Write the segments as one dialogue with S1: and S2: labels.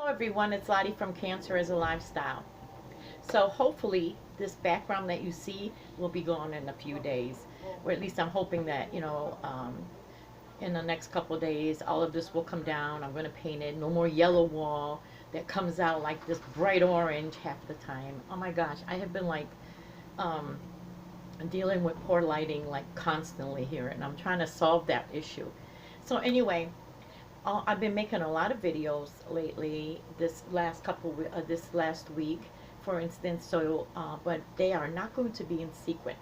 S1: Everyone, it's Lottie from Cancer as a Lifestyle. So hopefully this background that you see will be gone in a few days, or at least I'm hoping that, in the next couple of days, all of this will come down. I'm going to paint it. No more yellow wall that comes out like this bright orange half the time. Oh my gosh, I have been um, dealing with poor lighting like constantly here, and I'm trying to solve that issue. So anyway, I've been making a lot of videos lately. This last week, for instance. But they are not going to be in sequence.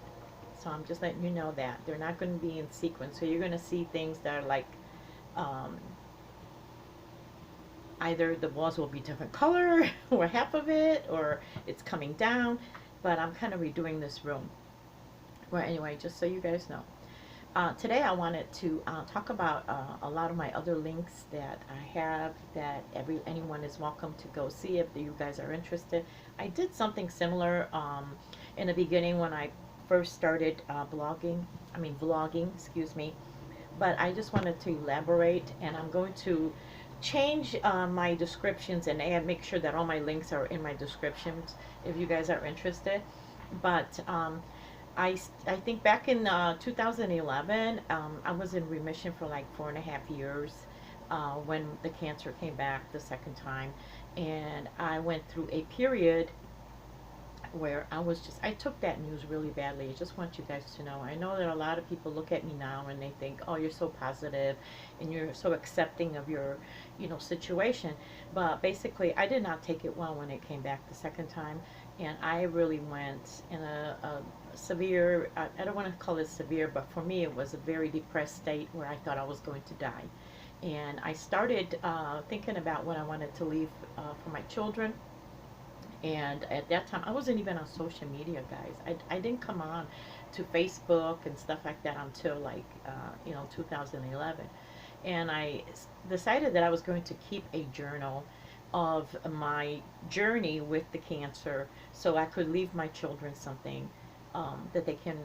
S1: So I'm just letting you know that they're not going to be in sequence. So you're going to see things that are like, um, either the walls will be different color, or half of it, or it's coming down. But I'm kind of redoing this room. Well, anyway, just so you guys know. Today I wanted to talk about a lot of my other links that I have that anyone is welcome to go see if you guys are interested. I did something similar in the beginning when I first started vlogging, excuse me. But I just wanted to elaborate, and I'm going to change my descriptions and make sure that all my links are in my descriptions if you guys are interested. But I think back in 2011, I was in remission for like 4.5 years when the cancer came back the second time. And I went through a period where I took that news really badly. I just want you guys to know. I know that a lot of people look at me now and they think, oh, you're so positive and you're so accepting of your, situation. But basically, I did not take it well when it came back the second time. And I really went in a severe, I don't want to call it severe, but for me it was a very depressed state where I thought I was going to die. And I started thinking about what I wanted to leave for my children. And at that time, I wasn't even on social media, guys. I didn't come on to Facebook and stuff like that until 2011. And I decided that I was going to keep a journal of my journey with the cancer, so I could leave my children something that they can,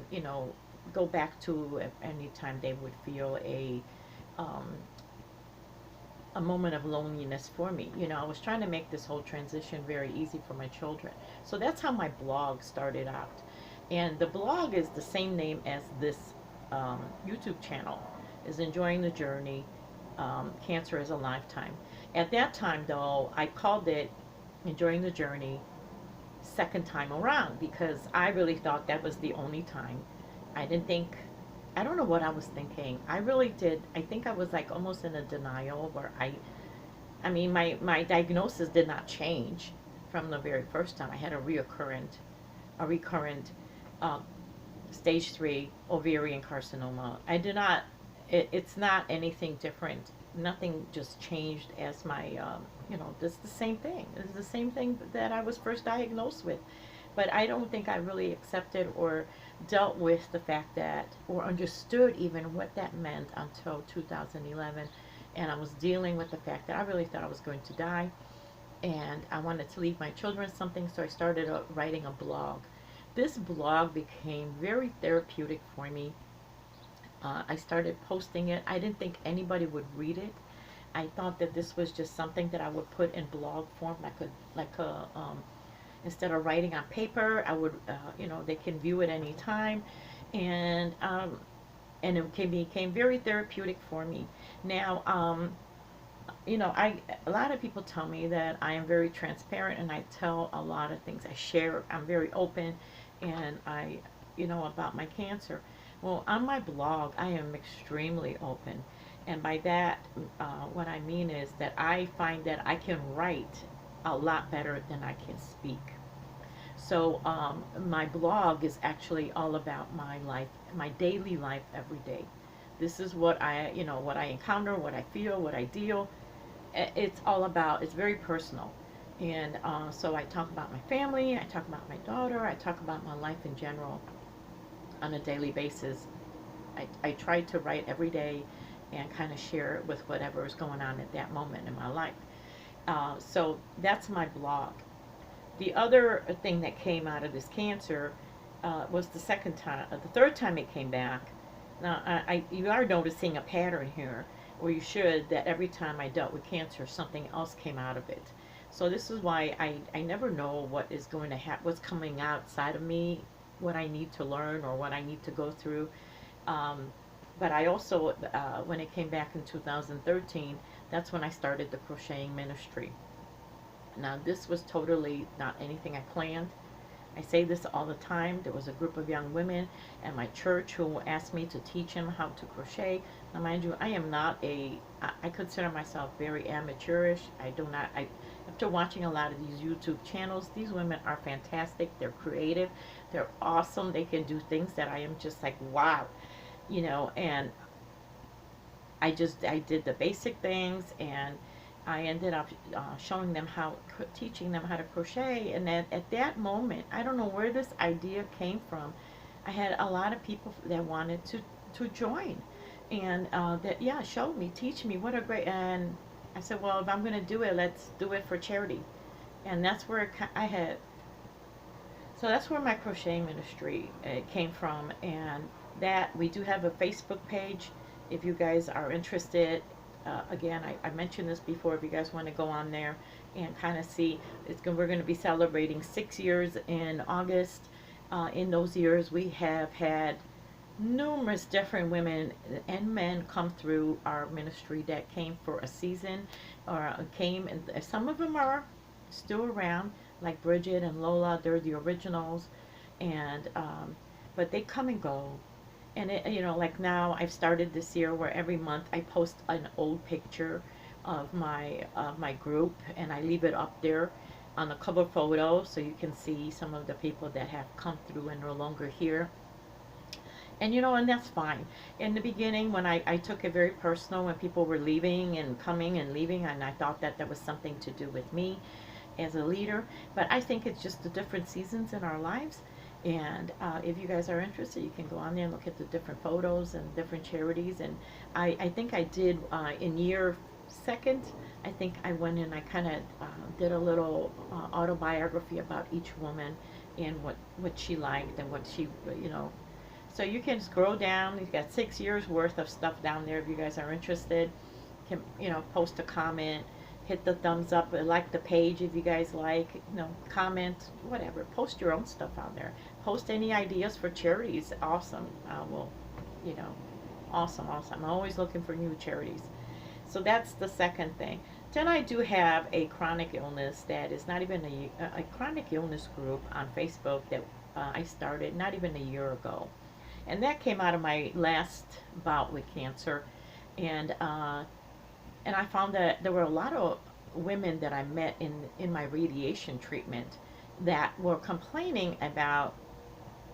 S1: go back to any time they would feel um, a moment of loneliness for me. I was trying to make this whole transition very easy for my children. So that's how my blog started out. And the blog is the same name as this YouTube channel, is Enjoying the Journey, Cancer is a Lifetime. At that time, though, I called it Enjoying the Journey second time around because I really thought that was the only time. I don't know what I was thinking. I really did. I think I was like almost in a denial where my diagnosis did not change from the very first time. I had a recurrent uh, stage 3 ovarian carcinoma. I did not, it's not anything different. Nothing just changed as this is the same thing. It's the same thing that I was first diagnosed with. But I don't think I really accepted or dealt with the fact that, or understood even what that meant until 2011. And I was dealing with the fact that I really thought I was going to die. And I wanted to leave my children something, so I started writing a blog. This blog became very therapeutic for me. I started posting it. I didn't think anybody would read it. I thought that this was just something that I would put in blog form, instead of writing on paper. I would, they can view it anytime, and it became very therapeutic for me. Now, a lot of people tell me that I am very transparent, and I tell a lot of things. I'm very open, and about my cancer. Well, on my blog, I am extremely open. And by that, what I mean is that I find that I can write a lot better than I can speak. So my blog is actually all about my life, my daily life every day. This is what what I encounter, what I feel, what I deal. It's very personal. And so I talk about my family, I talk about my daughter, I talk about my life in general on a daily basis. I try to write every day and kind of share it with whatever is going on at that moment in my life. So that's my blog. The other thing that came out of this cancer was the third time it came back. Now, you are noticing a pattern here, or you should, that every time I dealt with cancer, something else came out of it. So this is why I never know what is going to happen, what's coming outside of me, what I need to learn or what I need to go through. Um, but I also, when it came back in 2013, that's when I started the Crocheting Ministry. Now, this was totally not anything I planned. I say this all the time. There was a group of young women at my church who asked me to teach them how to crochet. Now, mind you, I am not I consider myself very amateurish. I do not, after watching a lot of these YouTube channels, these women are fantastic. They're creative. They're awesome. They can do things that I am just like, wow, and I did the basic things, and I ended up showing them teaching them how to crochet. And then at that moment, I don't know where this idea came from. I had a lot of people that wanted to join, and that yeah, show me, teach me. What a great! And I said, well, if I'm going to do it, let's do it for charity. And that's where I had. So that's where my crochet ministry came from, and that we do have a Facebook page. If you guys are interested, again, I mentioned this before. If you guys want to go on there and kind of see, we're going to be celebrating 6 years in August. In those years, we have had numerous different women and men come through our ministry that came for a season or came, and some of them are still around, like Bridget and Lola. They're the originals, and but they come and go. And like now I've started this year where every month I post an old picture of my group, and I leave it up there on the cover photo so you can see some of the people that have come through and no longer here. And that's fine. In the beginning, when I took it very personal when people were leaving and coming and leaving, and I thought that was something to do with me as a leader. But I think it's just the different seasons in our lives. And if you guys are interested, you can go on there and look at the different photos and different charities. And I think I did in year second, I think I went and I kind of did a little autobiography about each woman and what she liked and what she. So you can scroll down. You've got 6 years worth of stuff down there if you guys are interested. You can, post a comment, hit the thumbs up, like the page if you guys like, comment, whatever. Post your own stuff on there. Post any ideas for charities. Awesome. Well, awesome. I'm always looking for new charities. So that's the second thing. Then I do have a chronic illness that is not even a chronic illness group on Facebook that I started not even a year ago. And that came out of my last bout with cancer. And I found that there were a lot of women that I met in my radiation treatment that were complaining about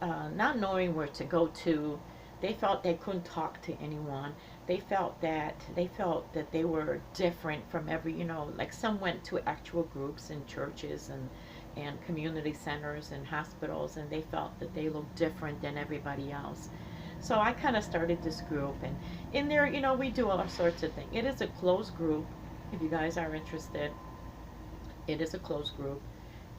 S1: not knowing where to go to. They felt they couldn't talk to anyone. They felt that they were different from like some went to actual groups in churches and community centers and hospitals, and they felt that they looked different than everybody else. So I kind of started this group, and in there, we do all sorts of things. It is a closed group. If you guys are interested, it is a closed group.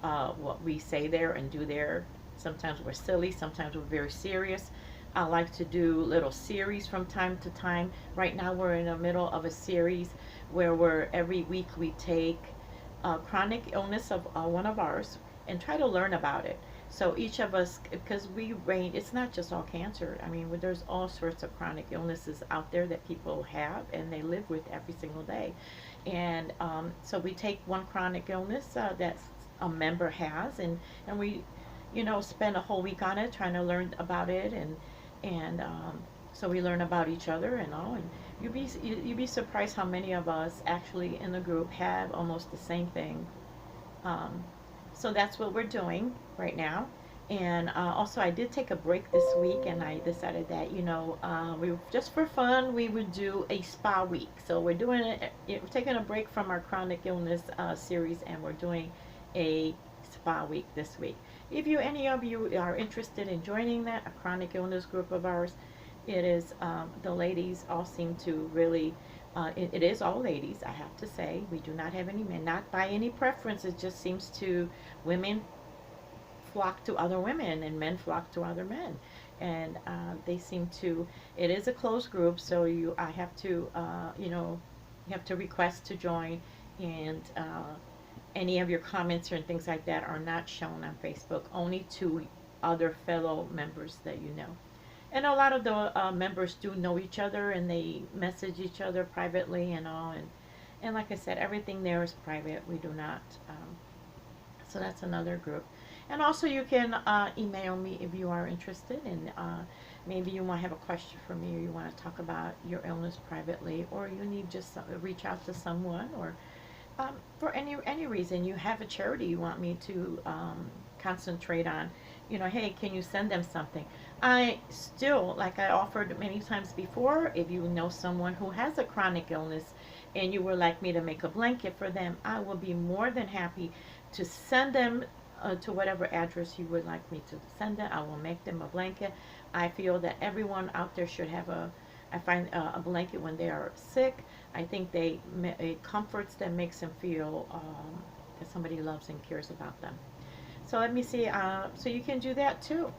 S1: What we say there and do there, sometimes we're silly, sometimes we're very serious. I like to do little series from time to time. Right now we're in the middle of a series where every week we take chronic illness of one of ours and try to learn about it. So each of us, because it's not just all cancer. I mean, there's all sorts of chronic illnesses out there that people have and they live with every single day. And so we take one chronic illness that a member has, and we, spend a whole week on it trying to learn about it, and so we learn about each other and all. And you'd be surprised how many of us actually in the group have almost the same thing. So that's what we're doing right now. And also I did take a break this week, and I decided that we just for fun we would do a spa week. So we're taking a break from our chronic illness series, and we're doing a spa week this week. If any of you are interested in joining that, a chronic illness group of ours, it is the ladies all seem to really it is all ladies, I have to say. We do not have any men, not by any preference. It just seems to women flock to other women and men flock to other men, and they seem to. It is a closed group, so I have to you have to request to join, and any of your comments or things like that are not shown on Facebook, only to other fellow members that you know. And a lot of the members do know each other, and they message each other privately and all. And like I said, everything there is private. We do not. So that's another group. And also, you can email me if you are interested, and maybe you want to have a question for me, or you want to talk about your illness privately, or you need just reach out to someone, or for any reason you have a charity you want me to concentrate on. Hey, can you send them something? I still, like I offered many times before, if you know someone who has a chronic illness and you would like me to make a blanket for them, I will be more than happy to send them to whatever address you would like me to send it. I will make them a blanket. I feel that everyone out there should have I find a blanket when they are sick. I think it comforts them, makes them feel that somebody loves and cares about them. So let me see. So you can do that too.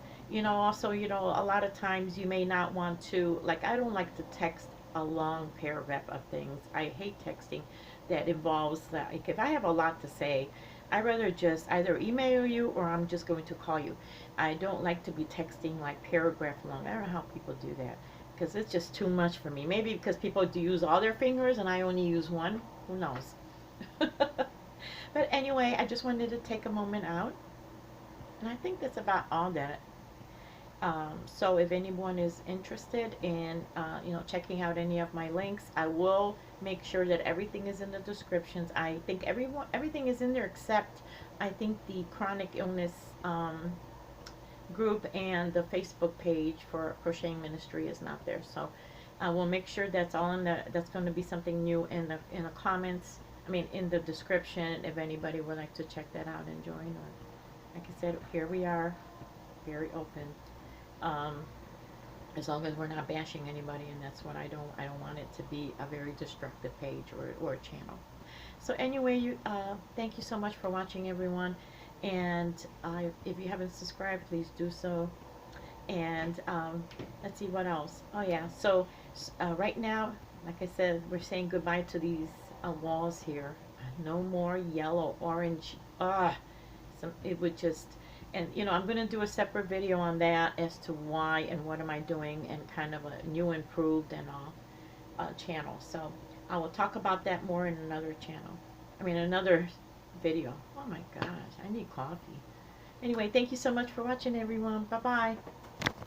S1: Also, a lot of times you may not want to, like, I don't like to text a long paragraph of things. I hate texting that involves that. Like, if I have a lot to say, I'd rather just either email you or I'm just going to call you. I don't like to be texting like paragraph long. I don't know how people do that because it's just too much for me. Maybe because people do use all their fingers and I only use one. Who knows? But anyway, I just wanted to take a moment out. And I think that's about all that. So if anyone is interested in, checking out any of my links, I will make sure that everything is in the descriptions. I think everything is in there except I think the chronic illness group and the Facebook page for Crocheting Ministry is not there. So I will make sure that's all in the. That's going to be something new in the comments. I mean, in the description, if anybody would like to check that out and join. Or, like I said, here we are, very open. Um, as long as we're not bashing anybody, and that's what I don't want it to be a very destructive page or a channel. So anyway, thank you so much for watching, everyone, and if you haven't subscribed, please do so. And let's see what else. Oh yeah, so right now, like I said, we're saying goodbye to these walls here. No more yellow, orange. It would just, and I'm going to do a separate video on that as to why and what am I doing, and kind of a new, improved, and channel. So I will talk about that more in another channel. I mean, another video. Oh my gosh, I need coffee. Anyway, thank you so much for watching, everyone. Bye bye.